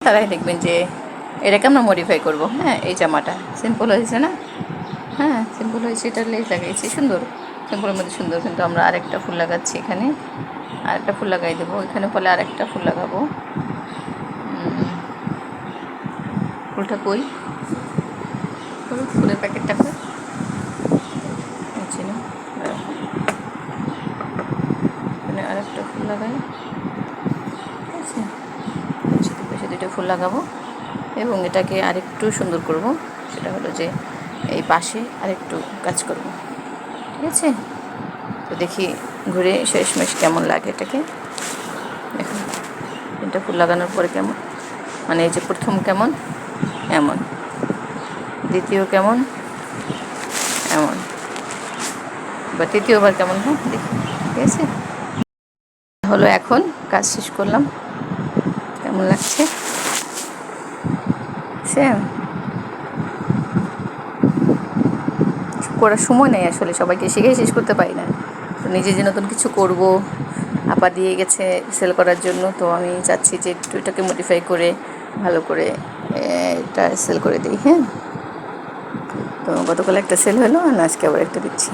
তারাই দেখবেন যে এটাকে আমরা মডিফাই করবো। হ্যাঁ, এই জামাটা সিম্পল হয়েছে না? হ্যাঁ, সিম্পল হয়েছে, এটা লেস লাগাইছি সুন্দর, সিম্পলের মধ্যে সুন্দর। কিন্তু আমরা আরেকটা ফুল লাগাচ্ছি এখানে, আরেকটা ফুল লাগাই দেবো এখানে, ফলে আরেকটা ফুল লাগাবো। ফুলটা কই, ফুলের প্যাকেটটা কই, না এখানে আরেকটা ফুল লাগাই। ঠিক আছে, পাশে দুটো ফুল লাগাবো এবং এটাকে আরেকটু সুন্দর করব। সেটা হলো যে এই পাশে আরেকটু কাজ করব। ঠিক আছে, তো দেখি ঘুরে শেষমেশ কেমন লাগে এটাকে। দেখুন তিনটা ফুল লাগানোর পরে কেমন, মানে এই যে প্রথম কেমন এমন, দ্বিতীয় কেমন এমন, বা তৃতীয়বার কেমন হয় দেখি। ঠিক আছে, হলো এখন কাজ শেষ করলাম, কেমন লাগছে সেম করার সময় নেই আসলে, সবাইকে শিখে শেষ করতে পারি না। তো নিজে যে নতুন কিছু করব, আপা দিয়ে গেছে সেল করার জন্য, তো আমি চাচ্ছি যে একটু এটাকে মডিফাই করে ভালো করে এটা সেল করে দিই। হ্যাঁ, তো গতকাল একটা সেল হলো আর আজকে আবার একটা দিচ্ছি।